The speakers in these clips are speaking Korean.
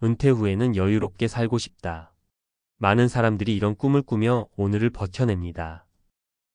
은퇴 후에는 여유롭게 살고 싶다. 많은 사람들이 이런 꿈을 꾸며 오늘을 버텨냅니다.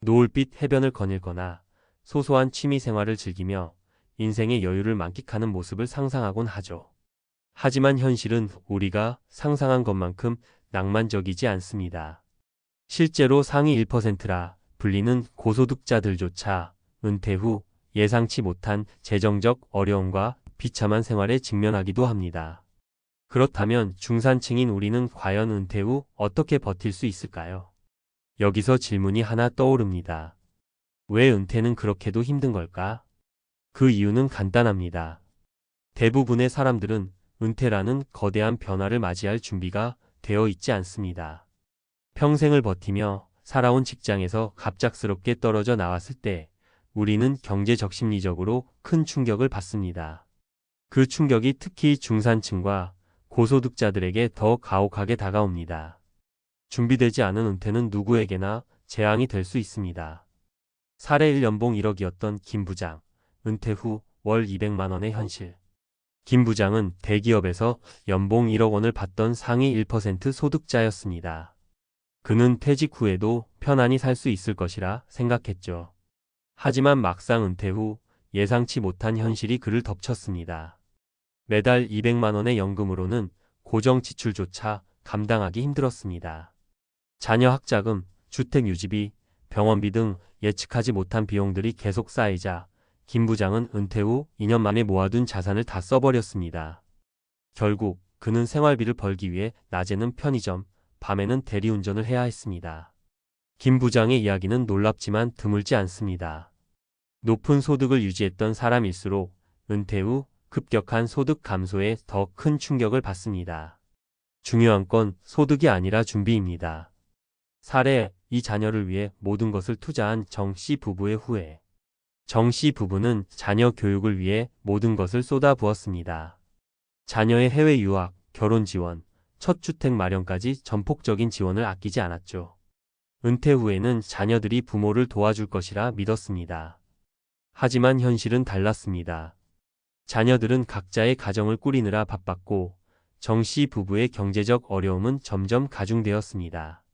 노을빛 해변을 거닐거나 소소한 취미 생활을 즐기며 인생의 여유를 만끽하는 모습을 상상하곤 하죠. 하지만 현실은 우리가 상상한 것만큼 낭만적이지 않습니다. 실제로 상위 1%라 불리는 고소득자들조차 은퇴 후 예상치 못한 재정적 어려움과 비참한 생활에 직면하기도 합니다. 그렇다면 중산층인 우리는 과연 은퇴 후 어떻게 버틸 수 있을까요? 여기서 질문이 하나 떠오릅니다. 왜 은퇴는 그렇게도 힘든 걸까? 그 이유는 간단합니다. 대부분의 사람들은 은퇴라는 거대한 변화를 맞이할 준비가 되어 있지 않습니다. 평생을 버티며 살아온 직장에서 갑작스럽게 떨어져 나왔을 때 우리는 경제적 심리적으로 큰 충격을 받습니다. 그 충격이 특히 중산층과 고소득자들에게 더 가혹하게 다가옵니다. 준비되지 않은 은퇴는 누구에게나 재앙이 될 수 있습니다. 사례 1 연봉 1억이었던 김 부장, 은퇴 후 월 200만 원의 현실. 김 부장은 대기업에서 연봉 1억 원을 받던 상위 1% 소득자였습니다. 그는 퇴직 후에도 편안히 살 수 있을 것이라 생각했죠. 하지만 막상 은퇴 후 예상치 못한 현실이 그를 덮쳤습니다. 매달 200만 원의 연금으로는 고정 지출조차 감당하기 힘들었습니다. 자녀 학자금, 주택 유지비, 병원비 등 예측하지 못한 비용들이 계속 쌓이자 김 부장은 은퇴 후 2년 만에 모아둔 자산을 다 써버렸습니다. 결국 그는 생활비를 벌기 위해 낮에는 편의점, 밤에는 대리운전을 해야 했습니다. 김 부장의 이야기는 놀랍지만 드물지 않습니다. 높은 소득을 유지했던 사람일수록 은퇴 후 급격한 소득 감소에 더 큰 충격을 받습니다. 중요한 건 소득이 아니라 준비입니다. 사례, 이 자녀를 위해 모든 것을 투자한 정 씨 부부의 후회. 정 씨 부부는 자녀 교육을 위해 모든 것을 쏟아부었습니다. 자녀의 해외 유학, 결혼 지원, 첫 주택 마련까지 전폭적인 지원을 아끼지 않았죠. 은퇴 후에는 자녀들이 부모를 도와줄 것이라 믿었습니다. 하지만 현실은 달랐습니다. 자녀들은 각자의 가정을 꾸리느라 바빴고 정 씨 부부의 경제적 어려움은 점점 가중되었습니다.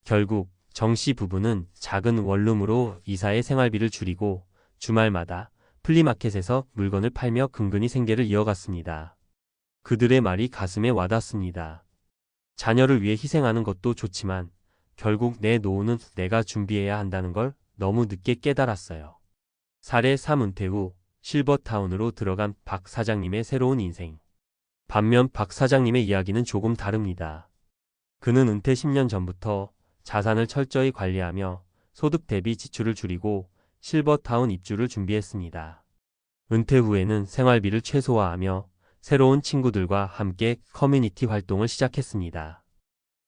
결국 정 씨 부부는 작은 원룸으로 이사의 생활비를 줄이고 주말마다 플리마켓에서 물건을 팔며 근근히 생계를 이어갔습니다. 그들의 말이 가슴에 와닿습니다. 자녀를 위해 희생하는 것도 좋지만 결국 내 노후는 내가 준비해야 한다는 걸 너무 늦게 깨달았어요. 사례 3 은퇴 후 실버타운으로 들어간 박 사장님의 새로운 인생. 반면 박 사장님의 이야기는 조금 다릅니다. 그는 은퇴 10년 전부터 자산을 철저히 관리하며 소득 대비 지출을 줄이고 실버타운 입주를 준비했습니다. 은퇴 후에는 생활비를 최소화하며 새로운 친구들과 함께 커뮤니티 활동을 시작했습니다.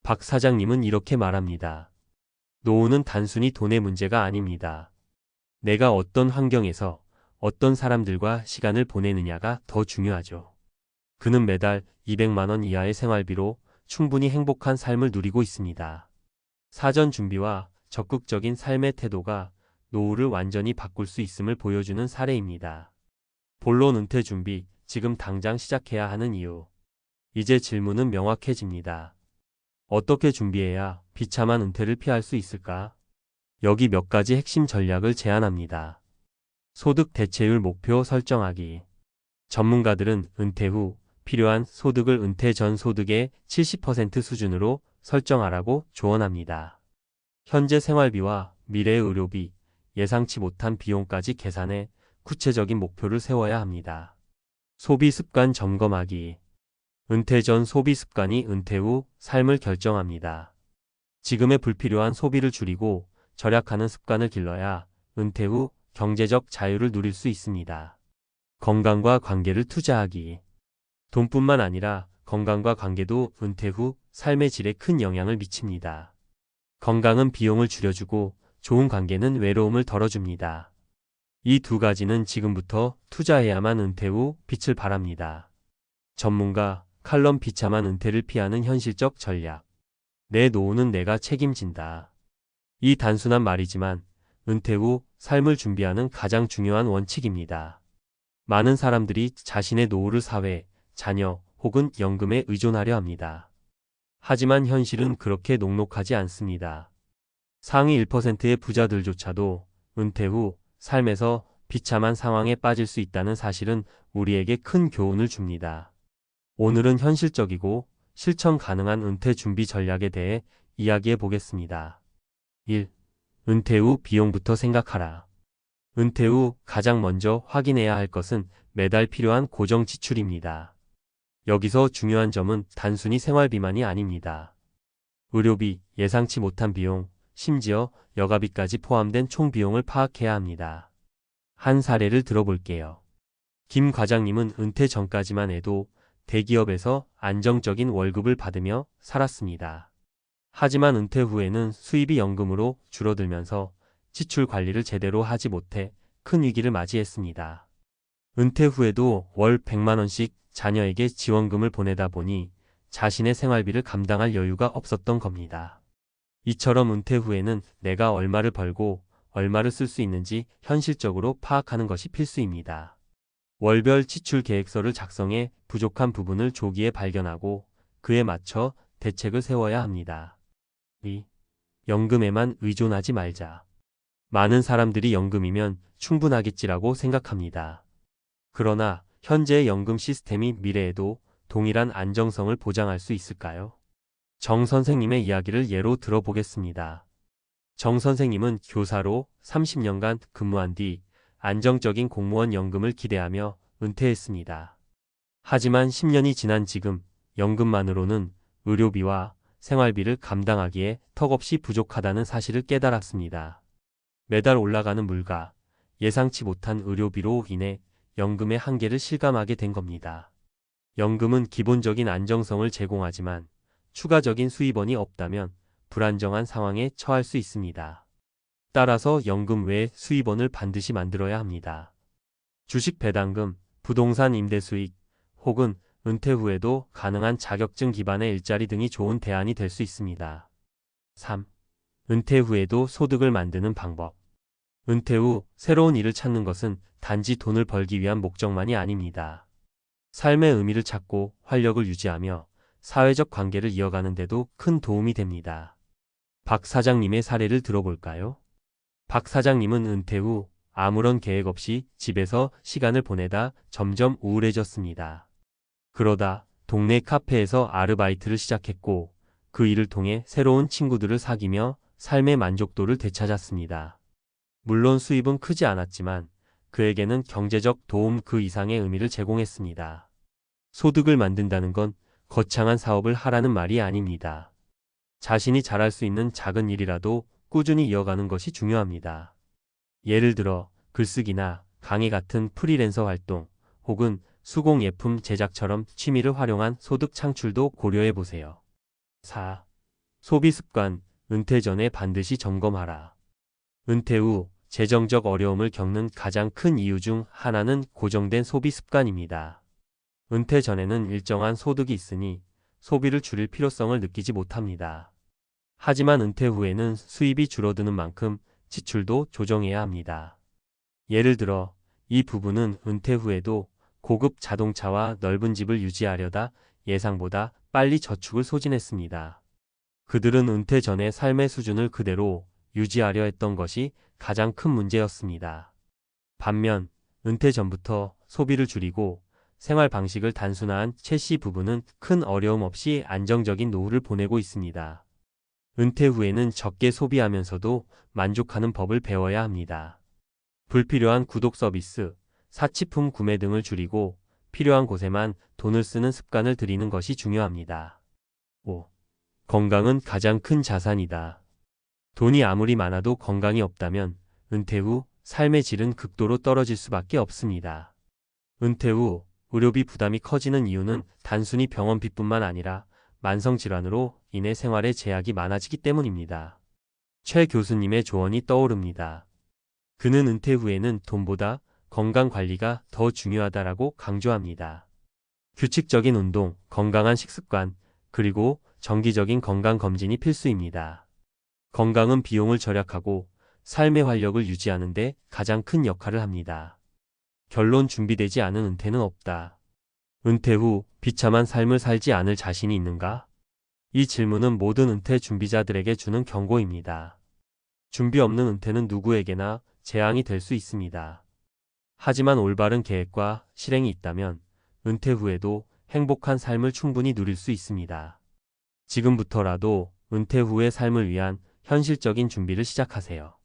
박 사장님은 이렇게 말합니다. 노후는 단순히 돈의 문제가 아닙니다. 내가 어떤 환경에서 어떤 사람들과 시간을 보내느냐가 더 중요하죠. 그는 매달 200만 원 이하의 생활비로 충분히 행복한 삶을 누리고 있습니다. 사전 준비와 적극적인 삶의 태도가 노후를 완전히 바꿀 수 있음을 보여주는 사례입니다. 본론 은퇴 준비, 지금 당장 시작해야 하는 이유. 이제 질문은 명확해집니다. 어떻게 준비해야 비참한 은퇴를 피할 수 있을까? 여기 몇 가지 핵심 전략을 제안합니다. 소득 대체율 목표 설정하기. 전문가들은 은퇴 후 필요한 소득을 은퇴 전 소득의 70% 수준으로 설정하라고 조언합니다. 현재 생활비와 미래의 의료비, 예상치 못한 비용까지 계산해 구체적인 목표를 세워야 합니다. 소비 습관 점검하기. 은퇴 전 소비 습관이 은퇴 후 삶을 결정합니다. 지금의 불필요한 소비를 줄이고 절약하는 습관을 길러야 은퇴 후 경제적 자유를 누릴 수 있습니다. 건강과 관계를 투자하기. 돈뿐만 아니라 건강과 관계도 은퇴 후 삶의 질에 큰 영향을 미칩니다. 건강은 비용을 줄여주고 좋은 관계는 외로움을 덜어줍니다. 이 두 가지는 지금부터 투자해야만 은퇴 후 빛을 발합니다. 전문가 칼럼 비참한 은퇴를 피하는 현실적 전략. 내 노후는 내가 책임진다. 이 단순한 말이지만 은퇴 후 삶을 준비하는 가장 중요한 원칙입니다. 많은 사람들이 자신의 노후를 사회, 자녀 혹은 연금에 의존하려 합니다. 하지만 현실은 그렇게 녹록하지 않습니다. 상위 1%의 부자들조차도 은퇴 후 삶에서 비참한 상황에 빠질 수 있다는 사실은 우리에게 큰 교훈을 줍니다. 오늘은 현실적이고 실천 가능한 은퇴 준비 전략에 대해 이야기해 보겠습니다. 1. 은퇴 후 비용부터 생각하라. 은퇴 후 가장 먼저 확인해야 할 것은 매달 필요한 고정 지출입니다. 여기서 중요한 점은 단순히 생활비만이 아닙니다. 의료비, 예상치 못한 비용, 심지어 여가비까지 포함된 총 비용을 파악해야 합니다. 한 사례를 들어볼게요. 김 과장님은 은퇴 전까지만 해도 대기업에서 안정적인 월급을 받으며 살았습니다. 하지만 은퇴 후에는 수입이 연금으로 줄어들면서 지출 관리를 제대로 하지 못해 큰 위기를 맞이했습니다. 은퇴 후에도 월 100만 원씩 자녀에게 지원금을 보내다 보니 자신의 생활비를 감당할 여유가 없었던 겁니다. 이처럼 은퇴 후에는 내가 얼마를 벌고 얼마를 쓸 수 있는지 현실적으로 파악하는 것이 필수입니다. 월별 지출 계획서를 작성해 부족한 부분을 조기에 발견하고 그에 맞춰 대책을 세워야 합니다. 2. 연금에만 의존하지 말자. 많은 사람들이 연금이면 충분하겠지라고 생각합니다. 그러나 현재의 연금 시스템이 미래에도 동일한 안정성을 보장할 수 있을까요? 정 선생님의 이야기를 예로 들어보겠습니다. 정 선생님은 교사로 30년간 근무한 뒤 안정적인 공무원 연금을 기대하며 은퇴했습니다. 하지만 10년이 지난 지금 연금만으로는 의료비와 생활비를 감당하기에 턱없이 부족하다는 사실을 깨달았습니다. 매달 올라가는 물가, 예상치 못한 의료비로 인해 연금의 한계를 실감하게 된 겁니다. 연금은 기본적인 안정성을 제공하지만 추가적인 수입원이 없다면 불안정한 상황에 처할 수 있습니다. 따라서 연금 외에 수입원을 반드시 만들어야 합니다. 주식 배당금, 부동산 임대 수익, 혹은 은퇴 후에도 가능한 자격증 기반의 일자리 등이 좋은 대안이 될 수 있습니다. 3. 은퇴 후에도 소득을 만드는 방법. 은퇴 후 새로운 일을 찾는 것은 단지 돈을 벌기 위한 목적만이 아닙니다. 삶의 의미를 찾고 활력을 유지하며 사회적 관계를 이어가는 데도 큰 도움이 됩니다. 박 사장님의 사례를 들어볼까요? 박 사장님은 은퇴 후 아무런 계획 없이 집에서 시간을 보내다 점점 우울해졌습니다. 그러다 동네 카페에서 아르바이트를 시작했고 그 일을 통해 새로운 친구들을 사귀며 삶의 만족도를 되찾았습니다. 물론 수입은 크지 않았지만 그에게는 경제적 도움 그 이상의 의미를 제공했습니다. 소득을 만든다는 건 거창한 사업을 하라는 말이 아닙니다. 자신이 잘할 수 있는 작은 일이라도 꾸준히 이어가는 것이 중요합니다. 예를 들어 글쓰기나 강의 같은 프리랜서 활동 혹은 수공예품 제작처럼 취미를 활용한 소득 창출도 고려해 보세요. 4. 소비 습관, 은퇴 전에 반드시 점검하라. 은퇴 후 재정적 어려움을 겪는 가장 큰 이유 중 하나는 고정된 소비 습관입니다. 은퇴 전에는 일정한 소득이 있으니 소비를 줄일 필요성을 느끼지 못합니다. 하지만 은퇴 후에는 수입이 줄어드는 만큼 지출도 조정해야 합니다. 예를 들어 이 부부는 은퇴 후에도 고급 자동차와 넓은 집을 유지하려다 예상보다 빨리 저축을 소진했습니다. 그들은 은퇴 전의 삶의 수준을 그대로 유지하려 했던 것이 가장 큰 문제였습니다. 반면 은퇴 전부터 소비를 줄이고 생활 방식을 단순화한 최 씨 부부는 큰 어려움 없이 안정적인 노후를 보내고 있습니다. 은퇴 후에는 적게 소비하면서도 만족하는 법을 배워야 합니다. 불필요한 구독 서비스, 사치품 구매 등을 줄이고 필요한 곳에만 돈을 쓰는 습관을 들이는 것이 중요합니다. 5. 건강은 가장 큰 자산이다. 돈이 아무리 많아도 건강이 없다면 은퇴 후 삶의 질은 극도로 떨어질 수밖에 없습니다. 은퇴 후 의료비 부담이 커지는 이유는 단순히 병원비뿐만 아니라 만성질환으로 인해 생활에 제약이 많아지기 때문입니다. 최 교수님의 조언이 떠오릅니다. 그는 은퇴 후에는 돈보다 건강관리가 더 중요하다라고 강조합니다. 규칙적인 운동, 건강한 식습관, 그리고 정기적인 건강검진이 필수입니다. 건강은 비용을 절약하고 삶의 활력을 유지하는 데 가장 큰 역할을 합니다. 결론 준비되지 않은 은퇴는 없다. 은퇴 후 비참한 삶을 살지 않을 자신이 있는가? 이 질문은 모든 은퇴 준비자들에게 주는 경고입니다. 준비 없는 은퇴는 누구에게나 재앙이 될 수 있습니다. 하지만 올바른 계획과 실행이 있다면 은퇴 후에도 행복한 삶을 충분히 누릴 수 있습니다. 지금부터라도 은퇴 후의 삶을 위한 현실적인 준비를 시작하세요.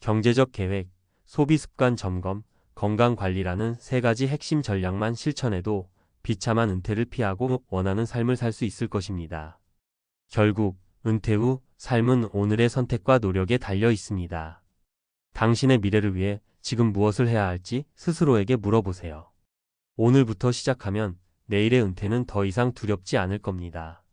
경제적 계획, 소비 습관 점검, 건강 관리라는 세 가지 핵심 전략만 실천해도 비참한 은퇴를 피하고 원하는 삶을 살 수 있을 것입니다. 결국 은퇴 후 삶은 오늘의 선택과 노력에 달려 있습니다. 당신의 미래를 위해 지금 무엇을 해야 할지 스스로에게 물어보세요. 오늘부터 시작하면 내일의 은퇴는 더 이상 두렵지 않을 겁니다.